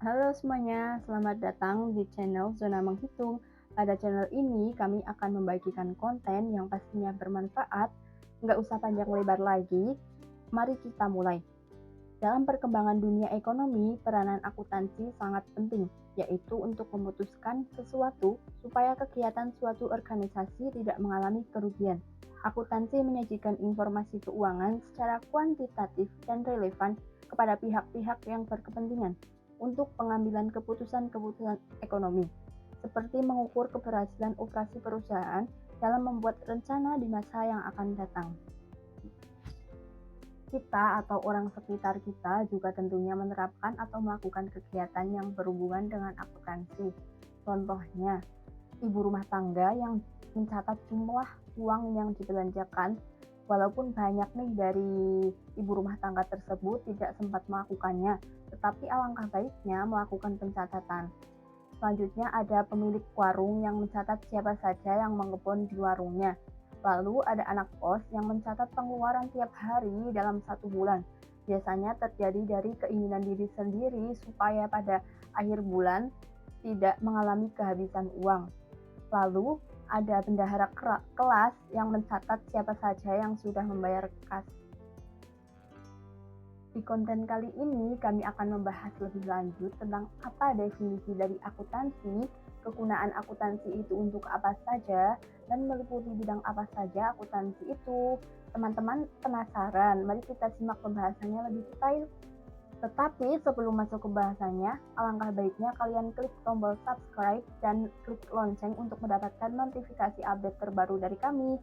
Halo semuanya, selamat datang di channel Zona Menghitung. Pada channel ini kami akan membagikan konten yang pastinya bermanfaat. Nggak usah panjang lebar lagi, mari kita mulai. Dalam perkembangan dunia ekonomi, peranan akuntansi sangat penting, yaitu untuk memutuskan sesuatu supaya kegiatan suatu organisasi tidak mengalami kerugian. Akuntansi menyajikan informasi keuangan secara kuantitatif dan relevan kepada pihak-pihak yang berkepentingan untuk pengambilan keputusan-keputusan ekonomi, seperti mengukur keberhasilan operasi perusahaan dalam membuat rencana di masa yang akan datang. Kita atau orang sekitar kita juga tentunya menerapkan atau melakukan kegiatan yang berhubungan dengan akuntansi. Contohnya, ibu rumah tangga yang mencatat jumlah uang yang dibelanjakan, walaupun banyak nih dari ibu rumah tangga tersebut tidak sempat melakukannya, tetapi alangkah baiknya melakukan pencatatan. Selanjutnya ada pemilik warung yang mencatat siapa saja yang mengepon di warungnya. Lalu ada anak kos yang mencatat pengeluaran tiap hari dalam satu bulan. Biasanya terjadi dari keinginan diri sendiri supaya pada akhir bulan tidak mengalami kehabisan uang. Lalu ada bendahara kelas yang mencatat siapa saja yang sudah membayar kas. Di konten kali ini, kami akan membahas lebih lanjut tentang apa definisi dari akuntansi, kegunaan akuntansi itu untuk apa saja, dan meliputi bidang apa saja akuntansi itu. Teman-teman penasaran? Mari kita simak pembahasannya lebih detail. Tetapi sebelum masuk ke bahasannya, alangkah baiknya kalian klik tombol subscribe dan klik lonceng untuk mendapatkan notifikasi update terbaru dari kami.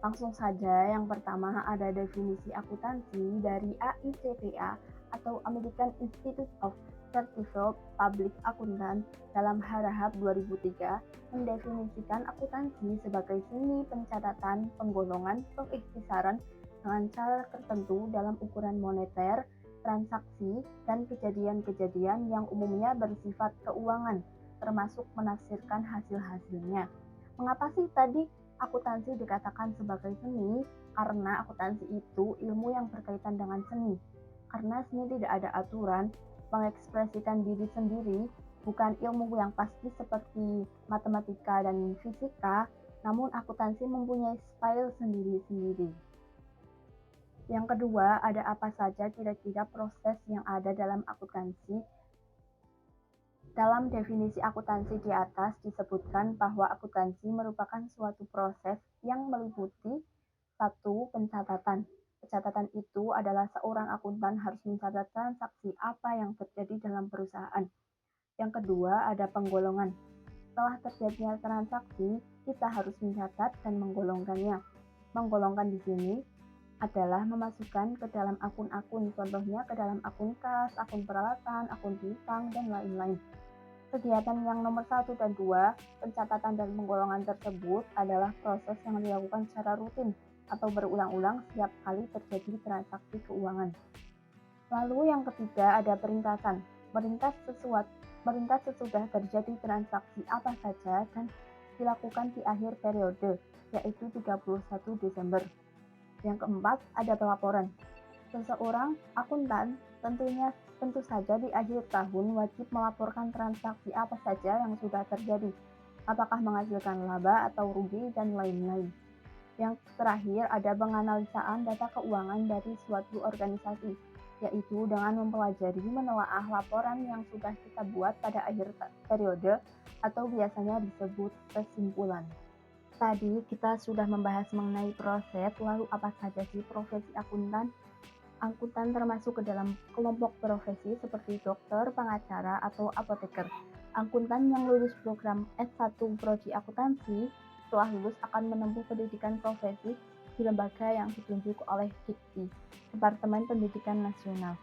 Langsung saja, yang pertama ada definisi akuntansi dari AICPA atau American Institute of Certified Public Accountant dalam Harahap 2003 mendefinisikan akuntansi sebagai seni pencatatan, penggolongan, pengikhtisaran dengan cara tertentu dalam ukuran moneter, transaksi, dan kejadian-kejadian yang umumnya bersifat keuangan, termasuk menafsirkan hasil-hasilnya. Mengapa sih tadi akuntansi dikatakan sebagai seni? Karena akuntansi itu ilmu yang berkaitan dengan seni. Karena seni tidak ada aturan, mengekspresikan diri sendiri, bukan ilmu yang pasti seperti matematika dan fisika, namun akuntansi mempunyai style sendiri-sendiri. Yang kedua, ada apa saja kira-kira proses yang ada dalam akuntansi. Dalam definisi akuntansi di atas disebutkan bahwa akuntansi merupakan suatu proses yang meliputi satu, pencatatan. Pencatatan itu adalah seorang akuntan harus mencatat transaksi apa yang terjadi dalam perusahaan. Yang kedua, ada penggolongan. Setelah terjadinya transaksi, kita harus mencatat dan menggolongkannya. Menggolongkan di sini adalah memasukkan ke dalam akun-akun, contohnya ke dalam akun kas, akun peralatan, akun piutang, dan lain-lain. Kegiatan yang nomor 1 dan 2, pencatatan dan penggolongan tersebut adalah proses yang dilakukan secara rutin atau berulang-ulang setiap kali terjadi transaksi keuangan. Lalu yang ketiga ada peringkasan. Meringkas sesudah terjadi transaksi apa saja dan dilakukan di akhir periode, yaitu 31 Desember. Yang keempat, ada pelaporan. Seseorang akuntan tentu saja di akhir tahun wajib melaporkan transaksi apa saja yang sudah terjadi, apakah menghasilkan laba atau rugi, dan lain-lain. Yang terakhir, ada penganalisaan data keuangan dari suatu organisasi, yaitu dengan mempelajari menelaah laporan yang sudah kita buat pada akhir periode atau biasanya disebut kesimpulan. Tadi kita sudah membahas mengenai proses, lalu apa saja sih profesi akuntan? Akuntan termasuk ke dalam kelompok profesi seperti dokter, pengacara, atau apoteker. Akuntan yang lulus program S1 Prodi Akuntansi setelah lulus akan menempuh pendidikan profesi di lembaga yang ditunjuk oleh Dikti, Departemen Pendidikan Nasional.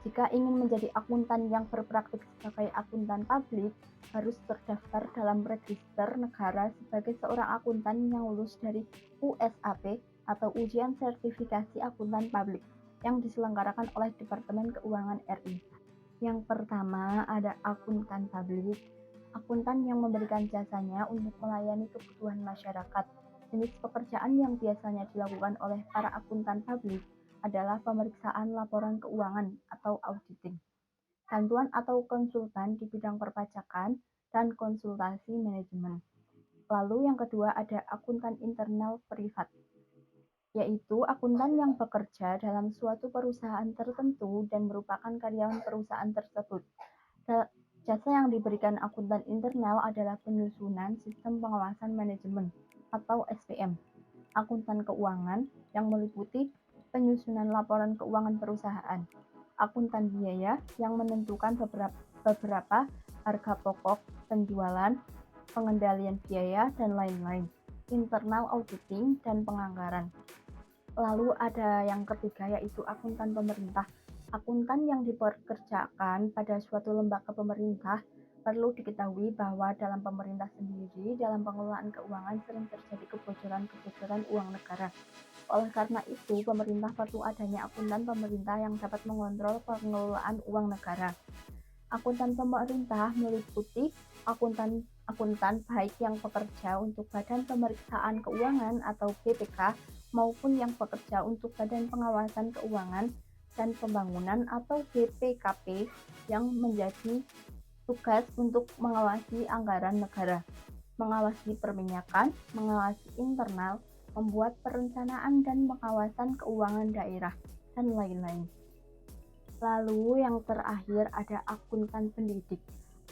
Jika ingin menjadi akuntan yang berpraktik sebagai akuntan publik, harus terdaftar dalam register negara sebagai seorang akuntan yang lulus dari USAP atau Ujian Sertifikasi Akuntan Publik yang diselenggarakan oleh Departemen Keuangan RI. Yang pertama ada akuntan publik, akuntan yang memberikan jasanya untuk melayani kebutuhan masyarakat. Jenis pekerjaan yang biasanya dilakukan oleh para akuntan publik adalah pemeriksaan laporan keuangan atau auditing. bantuan atau konsultan di bidang perpajakan, dan konsultasi manajemen. Lalu yang kedua ada akuntan internal privat, yaitu akuntan yang bekerja dalam suatu perusahaan tertentu dan merupakan karyawan perusahaan tersebut. Jasa yang diberikan akuntan internal adalah penyusunan sistem pengawasan manajemen atau SPM, akuntan keuangan yang meliputi penyusunan laporan keuangan perusahaan, akuntan biaya yang menentukan beberapa harga pokok, penjualan, pengendalian biaya, dan lain-lain, internal auditing, dan penganggaran. Lalu ada yang ketiga yaitu akuntan pemerintah. Akuntan yang dipekerjakan pada suatu lembaga pemerintah. Perlu diketahui bahwa dalam pemerintah sendiri, dalam pengelolaan keuangan sering terjadi kebocoran-kebocoran uang negara. Oleh karena itu, pemerintah perlu adanya akuntan pemerintah yang dapat mengontrol pengelolaan uang negara. Akuntan pemerintah meliputi akuntan baik yang bekerja untuk Badan Pemeriksaan Keuangan atau BPK maupun yang bekerja untuk Badan Pengawasan Keuangan dan Pembangunan atau BPKP yang menjadi tugas untuk mengawasi anggaran negara, mengawasi perminyakan, mengawasi internal, membuat perencanaan dan pengawasan keuangan daerah, dan lain-lain. Lalu yang terakhir ada akuntan pendidik.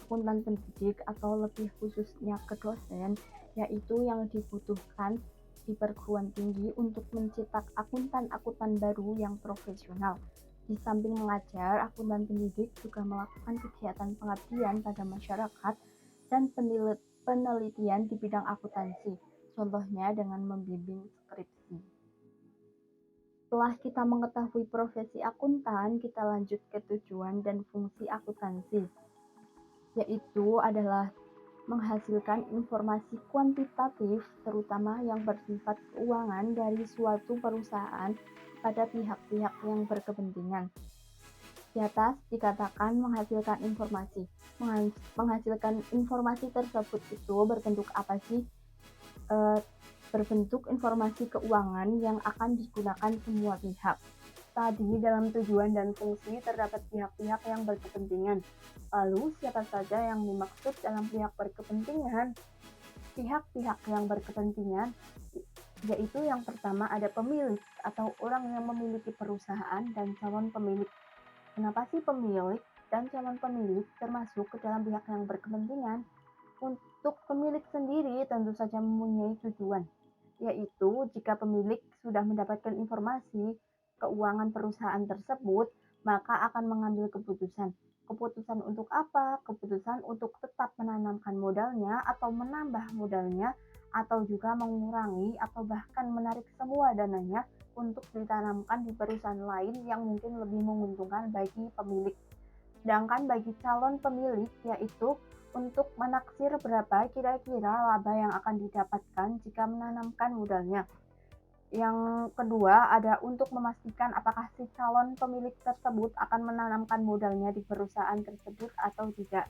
Akuntan pendidik atau lebih khususnya ke dosen, yaitu yang dibutuhkan di perguruan tinggi untuk mencetak akuntan-akuntan baru yang profesional. Di samping mengajar, akuntan pendidik juga melakukan kegiatan pengabdian pada masyarakat dan penelitian di bidang akuntansi, contohnya dengan membimbing skripsi. Setelah kita mengetahui profesi akuntan, kita lanjut ke tujuan dan fungsi akuntansi, yaitu adalah menghasilkan informasi kuantitatif, terutama yang bersifat keuangan dari suatu perusahaan pada pihak-pihak yang berkepentingan. Di atas dikatakan menghasilkan informasi. Menghasilkan informasi tersebut itu berbentuk apa sih? Berbentuk informasi keuangan yang akan digunakan semua pihak. Tadi dalam tujuan dan fungsi terdapat pihak-pihak yang berkepentingan. Lalu siapa saja yang dimaksud dalam pihak berkepentingan? Pihak-pihak yang berkepentingan yaitu yang pertama ada pemilik atau orang yang memiliki perusahaan dan calon pemilik. Kenapa sih pemilik dan calon pemilik termasuk ke dalam pihak yang berkepentingan? Untuk pemilik sendiri tentu saja mempunyai tujuan, yaitu jika pemilik sudah mendapatkan informasi keuangan perusahaan tersebut, maka akan mengambil keputusan. Keputusan untuk apa? Keputusan untuk tetap menanamkan modalnya atau menambah modalnya, atau juga mengurangi atau bahkan menarik semua dananya untuk ditanamkan di perusahaan lain yang mungkin lebih menguntungkan bagi pemilik. Sedangkan bagi calon pemilik, yaitu untuk menaksir berapa kira-kira laba yang akan didapatkan jika menanamkan modalnya. Yang kedua ada untuk memastikan apakah si calon pemilik tersebut akan menanamkan modalnya di perusahaan tersebut atau tidak.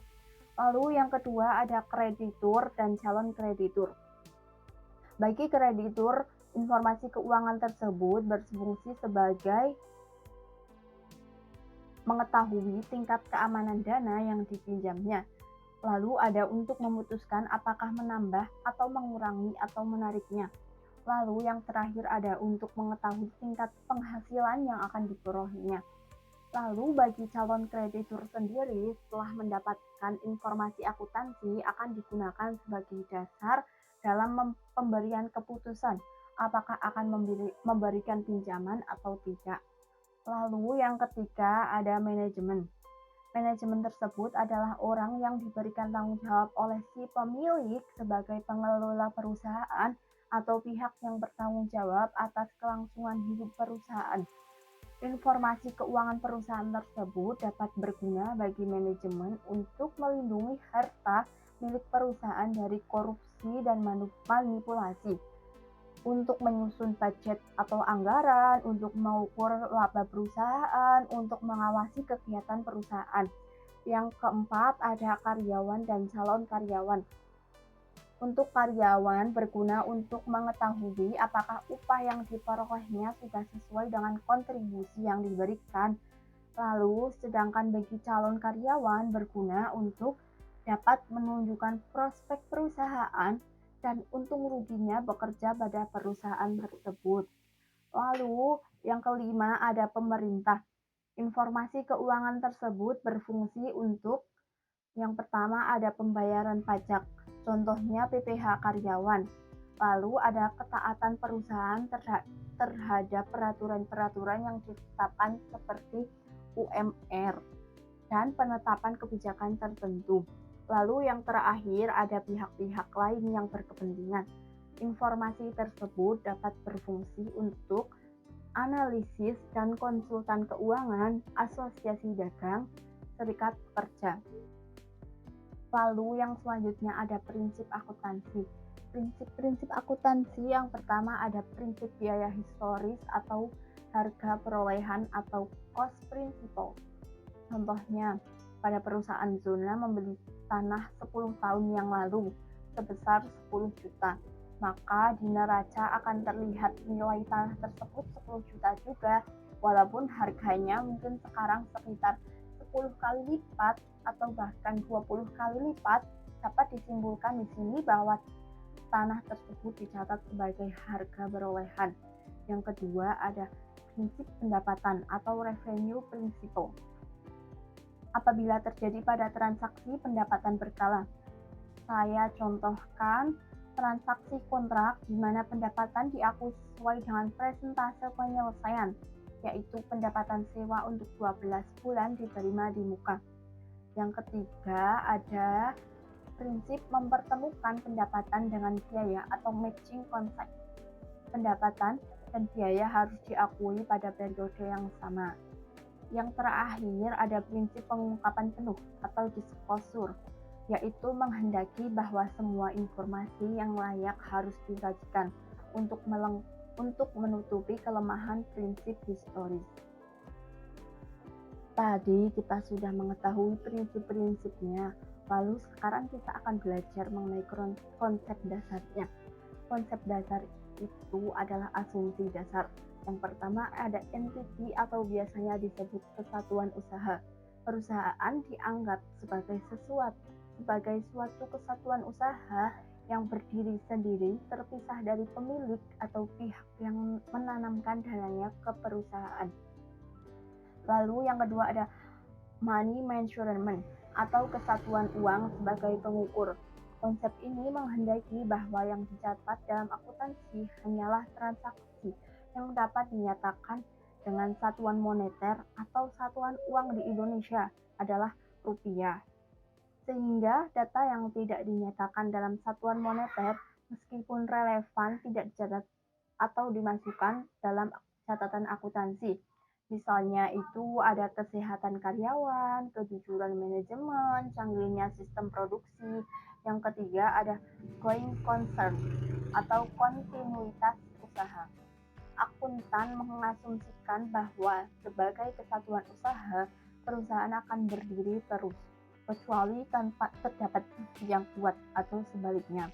Lalu yang kedua ada kreditur dan calon kreditur. Bagi kreditur, informasi keuangan tersebut berfungsi sebagai mengetahui tingkat keamanan dana yang dipinjamnya. Lalu ada untuk memutuskan apakah menambah atau mengurangi atau menariknya. Lalu yang terakhir ada untuk mengetahui tingkat penghasilan yang akan diperolehnya. Lalu bagi calon kreditur sendiri, setelah mendapatkan informasi akuntansi akan digunakan sebagai dasar dalam pemberian keputusan apakah akan memberikan pinjaman atau tidak. Lalu yang ketiga ada manajemen. Manajemen tersebut adalah orang yang diberikan tanggung jawab oleh si pemilik sebagai pengelola perusahaan atau pihak yang bertanggung jawab atas kelangsungan hidup perusahaan. Informasi keuangan perusahaan tersebut dapat berguna bagi manajemen untuk melindungi harta milik perusahaan dari korupsi dan manipulasi, untuk menyusun budget atau anggaran, untuk mengukur laba perusahaan, untuk mengawasi kegiatan perusahaan. Yang keempat ada karyawan dan calon karyawan. Untuk karyawan berguna untuk mengetahui apakah upah yang diperolehnya sudah sesuai dengan kontribusi yang diberikan. Lalu, sedangkan bagi calon karyawan berguna untuk dapat menunjukkan prospek perusahaan dan untung ruginya bekerja pada perusahaan tersebut. Lalu, yang kelima ada pemerintah. Informasi keuangan tersebut berfungsi untuk yang pertama ada pembayaran pajak, contohnya PPh karyawan. Lalu ada ketaatan perusahaan terhadap peraturan-peraturan yang ditetapkan seperti UMR dan penetapan kebijakan tertentu. Lalu yang terakhir ada pihak-pihak lain yang berkepentingan. Informasi tersebut dapat berfungsi untuk analisis dan konsultan keuangan, asosiasi dagang, serikat pekerja. Lalu yang selanjutnya ada prinsip akuntansi. Prinsip-prinsip akuntansi yang pertama ada prinsip biaya historis atau harga perolehan atau cost principle. Contohnya, pada perusahaan zona membeli tanah 10 tahun yang lalu sebesar 10 juta. Maka di neraca akan terlihat nilai tanah tersebut 10 juta juga, walaupun harganya mungkin sekarang sekitar 10 kali lipat atau bahkan 20 kali lipat. Dapat disimpulkan di sini bahwa tanah tersebut dicatat sebagai harga perolehan. Yang kedua ada prinsip pendapatan atau revenue principle. Apabila terjadi pada transaksi pendapatan berkala, saya contohkan transaksi kontrak di mana pendapatan diakui sesuai dengan persentase penyelesaian, yaitu pendapatan sewa untuk 12 bulan diterima di muka. Yang ketiga ada prinsip mempertemukan pendapatan dengan biaya atau matching concept. Pendapatan dan biaya harus diakui pada periode yang sama. Yang terakhir ada prinsip pengungkapan penuh atau disclosure, yaitu menghendaki bahwa semua informasi yang layak harus disajikan untuk menutupi kelemahan prinsip historis. Tadi kita sudah mengetahui prinsip-prinsipnya, lalu sekarang kita akan belajar mengenai konsep dasarnya. Konsep dasar itu adalah asumsi dasar. Yang pertama ada entity atau biasanya disebut kesatuan usaha. Perusahaan dianggap sebagai suatu kesatuan usaha yang berdiri sendiri, terpisah dari pemilik atau pihak yang menanamkan dananya ke perusahaan. Lalu yang kedua ada money measurement atau kesatuan uang sebagai pengukur. Konsep ini menghendaki bahwa yang dicatat dalam akuntansi hanyalah transaksi yang dapat dinyatakan dengan satuan moneter atau satuan uang di Indonesia adalah rupiah. Sehingga data yang tidak dinyatakan dalam satuan moneter meskipun relevan tidak dicatat atau dimasukkan dalam catatan akuntansi. Misalnya itu ada kesehatan karyawan, kejujuran manajemen, canggihnya sistem produksi. Yang ketiga ada going concern atau kontinuitas usaha. Akuntan mengasumsikan bahwa sebagai kesatuan usaha, perusahaan akan berdiri terus, kecuali tanpa terdapat bukti yang kuat atau sebaliknya.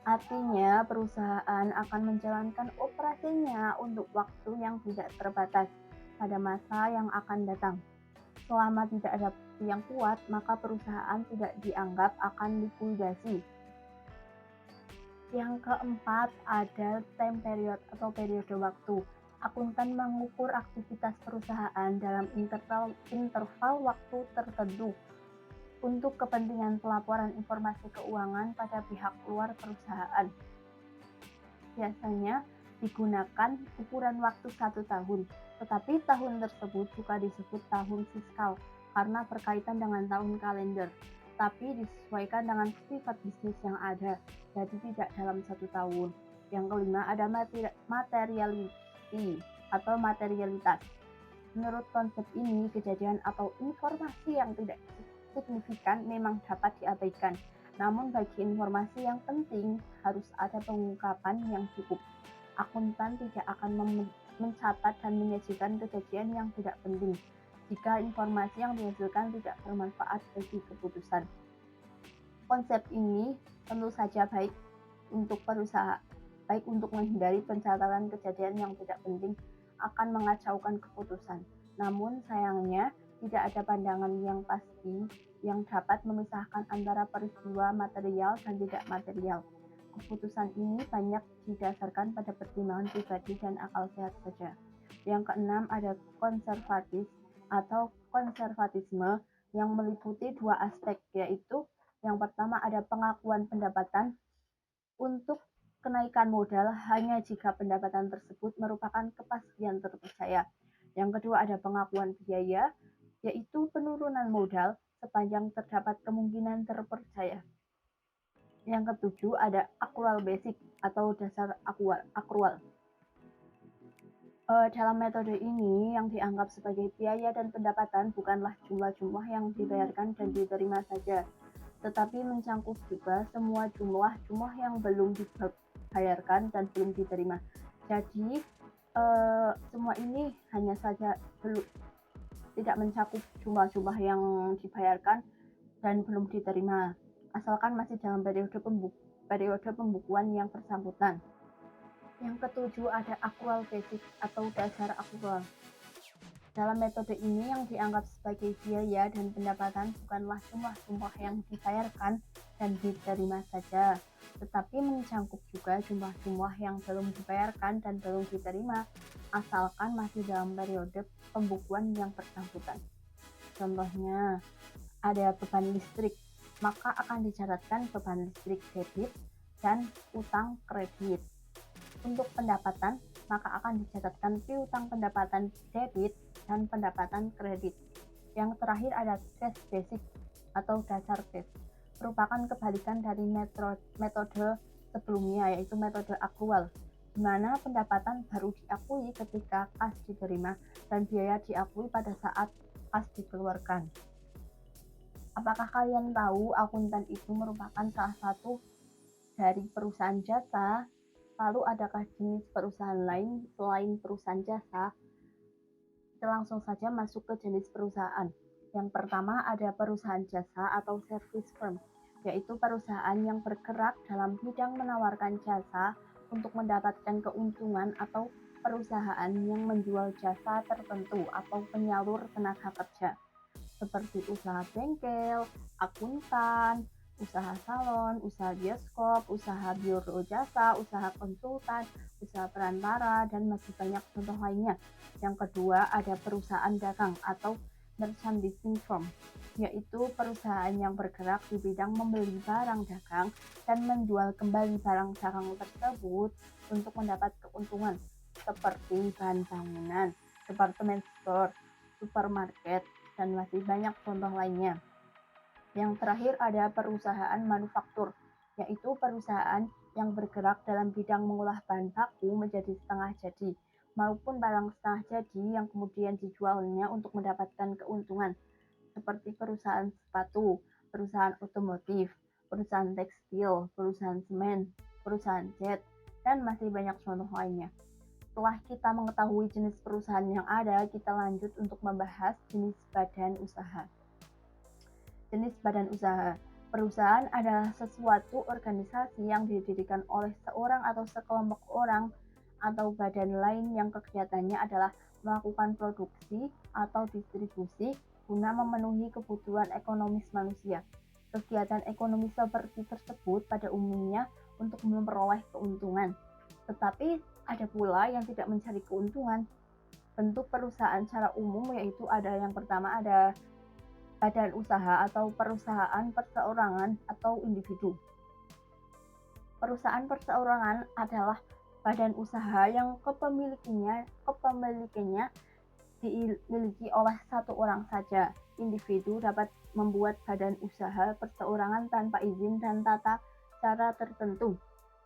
Artinya, perusahaan akan menjalankan operasinya untuk waktu yang tidak terbatas pada masa yang akan datang. Selama tidak ada bukti yang kuat, maka perusahaan tidak dianggap akan likuidasi. Yang keempat, ada time period atau periode waktu. Akuntan mengukur aktivitas perusahaan dalam interval waktu tertentu untuk kepentingan pelaporan informasi keuangan pada pihak luar perusahaan. Biasanya digunakan ukuran waktu 1 tahun, tetapi tahun tersebut juga disebut tahun fiskal karena berkaitan dengan tahun kalender, tapi disesuaikan dengan sifat bisnis yang ada, jadi tidak dalam 1 tahun. Yang kelima ada materiality atau materialitas. Menurut konsep ini, kejadian atau informasi yang tidak signifikan memang dapat diabaikan. Namun bagi informasi yang penting harus ada pengungkapan yang cukup. Akuntan tidak akan mencatat dan menyajikan kejadian yang tidak penting jika informasi yang dihasilkan tidak bermanfaat bagi keputusan. Konsep ini tentu saja baik untuk perusahaan, baik untuk menghindari pencatatan kejadian yang tidak penting akan mengacaukan keputusan. Namun sayangnya, tidak ada pandangan yang pasti yang dapat memisahkan antara peristiwa material dan tidak material. Keputusan ini banyak didasarkan pada pertimbangan pribadi dan akal sehat saja. Yang keenam, ada konservatis atau konservatisme yang meliputi dua aspek, yaitu yang pertama ada pengakuan pendapatan untuk kenaikan modal hanya jika pendapatan tersebut merupakan kepastian terpercaya. Yang kedua ada pengakuan biaya, yaitu penurunan modal sepanjang terdapat kemungkinan terpercaya. Yang ketujuh ada accrual basic atau dasar accrual. Dalam metode ini yang dianggap sebagai biaya dan pendapatan bukanlah jumlah-jumlah yang dibayarkan dan diterima saja, tetapi mencangkup juga semua jumlah yang belum dibayarkan dan belum diterima. Jadi semua ini hanya saja tidak mencakup jumlah-jumlah yang dibayarkan dan belum diterima, asalkan masih dalam periode pembukuan yang bersangkutan. Yang ketujuh ada accrual basic atau dasar accrual. Dalam metode ini yang dianggap sebagai biaya dan pendapatan bukanlah jumlah-jumlah yang dibayarkan dan diterima saja, tetapi mencangkup juga jumlah-jumlah yang belum dibayarkan dan belum diterima, asalkan masih dalam periode pembukuan yang bersangkutan. Contohnya, ada beban listrik, maka akan dicatatkan beban listrik debit dan utang kredit. Untuk pendapatan, maka akan dicatatkan piutang pendapatan debit dan pendapatan kredit. Yang terakhir ada cash basic atau dasar cash, merupakan kebalikan dari metode sebelumnya, yaitu metode accrual, di mana pendapatan baru diakui ketika kas diterima dan biaya diakui pada saat kas dikeluarkan. Apakah kalian tahu akuntan itu merupakan salah satu dari perusahaan jasa? Lalu adakah jenis perusahaan lain selain perusahaan jasa? Kita langsung saja masuk ke jenis perusahaan. Yang pertama ada perusahaan jasa atau service firm, yaitu perusahaan yang bergerak dalam bidang menawarkan jasa untuk mendapatkan keuntungan, atau perusahaan yang menjual jasa tertentu atau penyalur tenaga kerja, seperti usaha bengkel, akuntan, usaha salon, usaha bioskop, usaha biro jasa, usaha konsultan, usaha perantara, dan masih banyak contoh lainnya. Yang kedua ada perusahaan dagang atau merchandising firm, yaitu perusahaan yang bergerak di bidang membeli barang dagang dan menjual kembali barang dagang tersebut untuk mendapat keuntungan, seperti bahan bangunan, department store, supermarket, dan masih banyak contoh lainnya. Yang terakhir ada perusahaan manufaktur, yaitu perusahaan yang bergerak dalam bidang mengolah bahan baku menjadi setengah jadi maupun barang setengah jadi yang kemudian dijualnya untuk mendapatkan keuntungan, seperti perusahaan sepatu, perusahaan otomotif, perusahaan tekstil, perusahaan semen, perusahaan jet, dan masih banyak contoh lainnya. Setelah kita mengetahui jenis perusahaan yang ada, kita lanjut untuk membahas jenis badan usaha. Jenis badan usaha. Perusahaan adalah sesuatu organisasi yang didirikan oleh seorang atau sekelompok orang atau badan lain yang kegiatannya adalah melakukan produksi atau distribusi guna memenuhi kebutuhan ekonomis manusia. Kegiatan ekonomi seperti tersebut pada umumnya untuk memperoleh keuntungan. Tetapi ada pula yang tidak mencari keuntungan. Bentuk perusahaan secara umum yaitu ada yang pertama ada badan usaha atau perusahaan perseorangan atau individu. Perusahaan perseorangan adalah badan usaha yang kepemilikannya dimiliki oleh satu orang saja. Individu dapat membuat badan usaha perseorangan tanpa izin dan tata cara tertentu.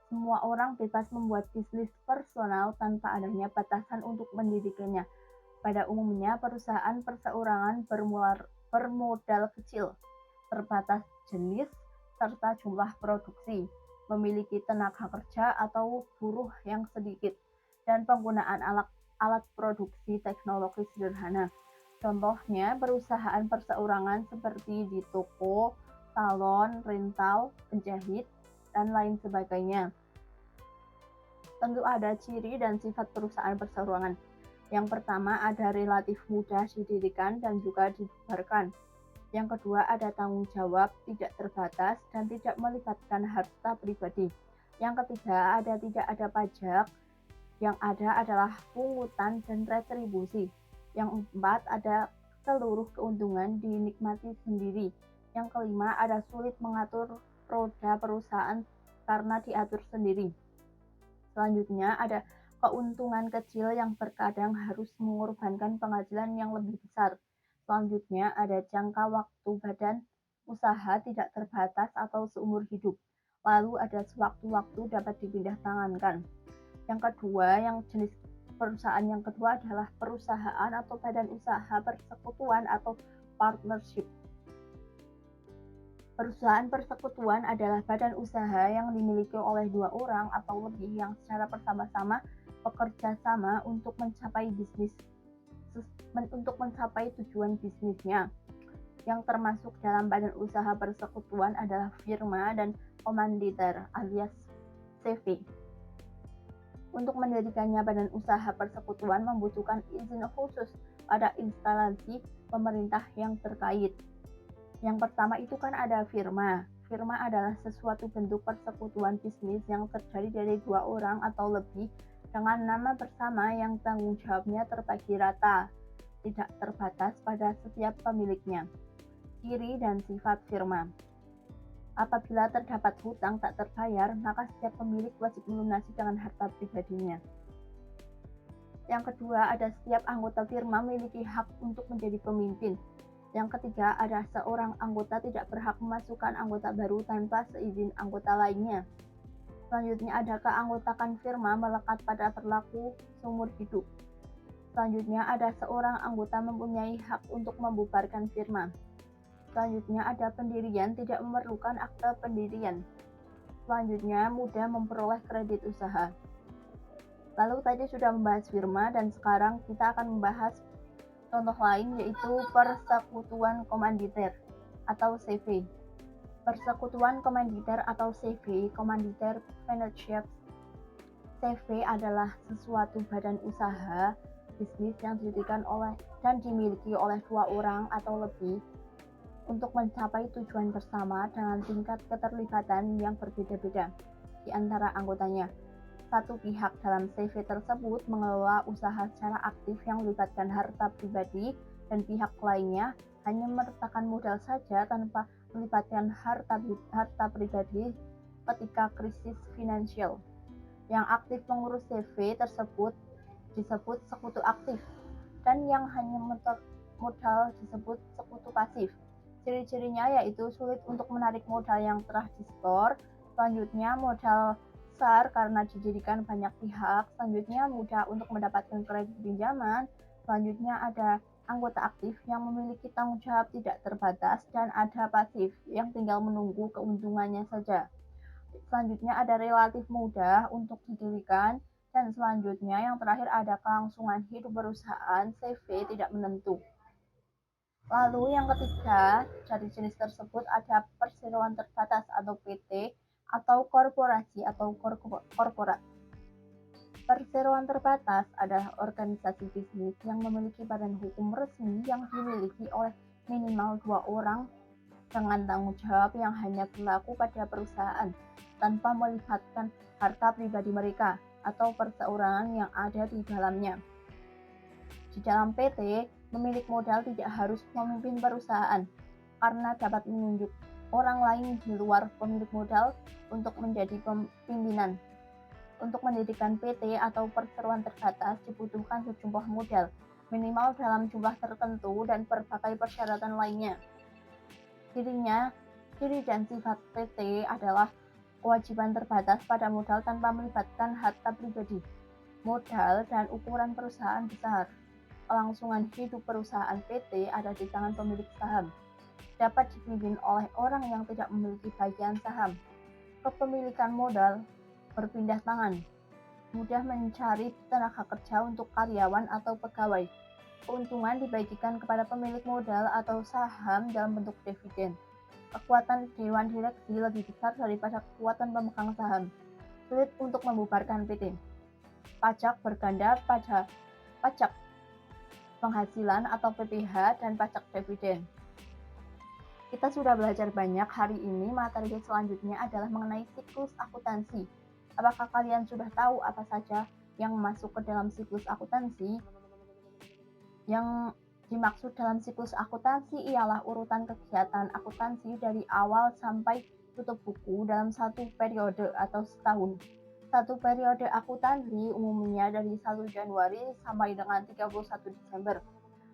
Semua orang bebas membuat bisnis personal tanpa adanya batasan untuk mendirikannya. Pada umumnya, perusahaan perseorangan bermodal kecil, terbatas jenis, serta jumlah produksi, memiliki tenaga kerja atau buruh yang sedikit, dan penggunaan alat produksi teknologi sederhana. Contohnya, perusahaan perseorangan seperti di toko, salon, rental, penjahit, dan lain sebagainya. Tentu ada ciri dan sifat perusahaan perseorangan. Yang pertama ada relatif mudah didirikan dan juga dibubarkan. Yang kedua ada tanggung jawab tidak terbatas dan tidak melibatkan harta pribadi. Yang ketiga ada tidak ada pajak, yang ada adalah pungutan dan retribusi. Yang keempat ada seluruh keuntungan dinikmati sendiri. Yang kelima ada sulit mengatur roda perusahaan karena diatur sendiri. Selanjutnya ada keuntungan kecil yang terkadang harus mengorbankan penghasilan yang lebih besar. Selanjutnya ada jangka waktu badan usaha tidak terbatas atau seumur hidup. Lalu ada sewaktu-waktu dapat dipindah tangankan. Yang kedua, yang jenis perusahaan yang kedua adalah perusahaan atau badan usaha persekutuan atau partnership. Perusahaan persekutuan adalah badan usaha yang dimiliki oleh dua orang atau lebih yang secara bersama-sama bekerja sama untuk mencapai tujuan bisnisnya. Yang termasuk dalam badan usaha persekutuan adalah firma dan komanditer alias CV. Untuk mendirikannya badan usaha persekutuan membutuhkan izin khusus pada instansi pemerintah yang terkait. Yang pertama itu kan ada firma. Firma adalah sesuatu bentuk persekutuan bisnis yang terdiri dari dua orang atau lebih dengan nama bersama yang tanggung jawabnya terbagi rata, tidak terbatas pada setiap pemiliknya. Ciri dan sifat firma. Apabila terdapat hutang tak terbayar, maka setiap pemilik wajib melunasi dengan harta pribadinya. Yang kedua, ada setiap anggota firma memiliki hak untuk menjadi pemimpin. Yang ketiga, ada seorang anggota tidak berhak memasukkan anggota baru tanpa seizin anggota lainnya. Selanjutnya ada keanggotaan firma melekat pada berlaku seumur hidup. Selanjutnya ada seorang anggota mempunyai hak untuk membubarkan firma. Selanjutnya ada pendirian tidak memerlukan akte pendirian. Selanjutnya mudah memperoleh kredit usaha. Lalu tadi sudah membahas firma dan sekarang kita akan membahas contoh lain yaitu persekutuan komanditer atau CV. Persekutuan komanditer atau CV, Commandeer Partnership. CV adalah sesuatu badan usaha bisnis yang didirikan oleh dan dimiliki oleh dua orang atau lebih untuk mencapai tujuan bersama dengan tingkat keterlibatan yang berbeda-beda di antara anggotanya. Satu pihak dalam CV tersebut mengelola usaha secara aktif yang melibatkan harta pribadi dan pihak lainnya hanya meletakkan modal saja tanpa melibatkan harta pribadi ketika krisis finansial. Yang aktif mengurus CV tersebut disebut sekutu aktif dan yang hanya modal disebut sekutu pasif. Ciri-cirinya yaitu sulit untuk menarik modal yang telah disetor, selanjutnya modal besar karena didirikan banyak pihak, selanjutnya mudah untuk mendapatkan kredit pinjaman, selanjutnya ada anggota aktif yang memiliki tanggung jawab tidak terbatas, dan ada pasif yang tinggal menunggu keuntungannya saja. Selanjutnya ada relatif mudah untuk didirikan, dan selanjutnya yang terakhir ada kelangsungan hidup perusahaan CV tidak menentu. Lalu yang ketiga dari jenis tersebut ada perseroan terbatas atau PT atau korporasi atau korporat. Perseroan terbatas adalah organisasi bisnis yang memiliki badan hukum resmi yang dimiliki oleh minimal dua orang dengan tanggung jawab yang hanya berlaku pada perusahaan tanpa melibatkan harta pribadi mereka atau perseorangan yang ada di dalamnya. Di dalam PT, pemilik modal tidak harus memimpin perusahaan karena dapat menunjuk orang lain di luar pemilik modal untuk menjadi pimpinan. Untuk mendirikan PT atau perseroan terbatas dibutuhkan sejumlah modal, minimal dalam jumlah tertentu dan berbagai persyaratan lainnya. Ciri dan sifat PT adalah kewajiban terbatas pada modal tanpa melibatkan harta pribadi, modal dan ukuran perusahaan besar. Kelangsungan hidup perusahaan PT ada di tangan pemilik saham. Dapat dipimpin oleh orang yang tidak memiliki bagian saham. Kepemilikan modal berpindah tangan. Mudah mencari tenaga kerja untuk karyawan atau pegawai. Keuntungan dibagikan kepada pemilik modal atau saham dalam bentuk dividen. Kekuatan dewan direksi lebih besar daripada kekuatan pemegang saham. Sulit untuk membubarkan PT. Pajak berganda pada pajak penghasilan atau PPh, dan pajak dividen. Kita sudah belajar banyak hari ini. Materi selanjutnya adalah mengenai siklus akuntansi. Apakah kalian sudah tahu apa saja yang masuk ke dalam siklus akuntansi? Yang dimaksud dalam siklus akuntansi ialah urutan kegiatan akuntansi dari awal sampai tutup buku dalam satu periode atau setahun. Satu periode akuntansi umumnya dari 1 Januari sampai dengan 31 Desember.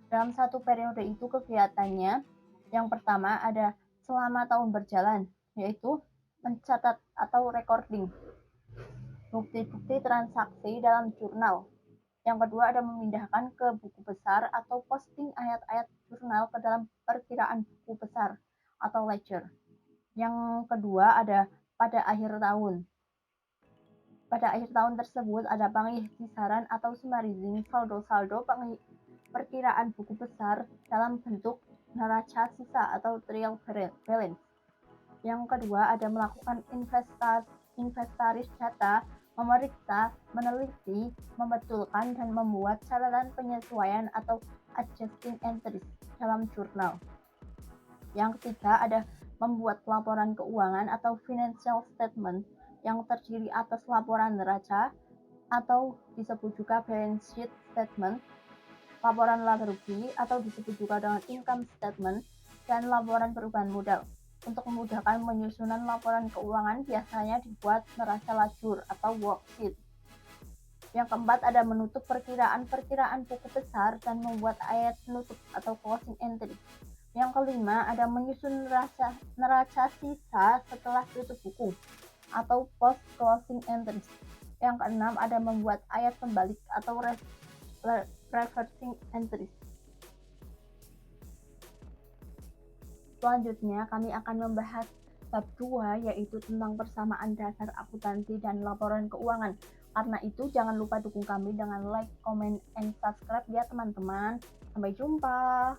Dalam satu periode itu kegiatannya yang pertama ada selama tahun berjalan, yaitu mencatat atau recording bukti-bukti transaksi dalam jurnal. Yang kedua ada memindahkan ke buku besar atau posting ayat-ayat jurnal ke dalam perkiraan buku besar atau ledger. Yang kedua ada pada akhir tahun. Pada akhir tahun tersebut ada pengisiran atau summarizing saldo-saldo perkiraan buku besar dalam bentuk neraca sisa atau trial balance. Yang kedua ada melakukan inventaris data, memeriksa, meneliti, membetulkan, dan membuat catatan penyesuaian atau adjusting entries dalam jurnal. Yang ketiga ada membuat laporan keuangan atau financial statement yang terdiri atas laporan neraca atau disebut juga balance sheet statement, laporan laba rugi atau disebut juga dengan income statement, dan laporan perubahan modal. Untuk memudahkan penyusunan laporan keuangan biasanya dibuat neraca lajur atau worksheet. Yang keempat ada menutup perkiraan buku besar dan membuat ayat penutup atau closing entry. Yang kelima ada menyusun neraca sisa setelah tutup buku atau post closing entries. Yang keenam ada membuat ayat pembalik atau reversing entries. Selanjutnya kami akan membahas bab 2 yaitu tentang persamaan dasar akuntansi dan laporan keuangan. Karena itu jangan lupa dukung kami dengan like, comment, and subscribe ya teman-teman. Sampai jumpa.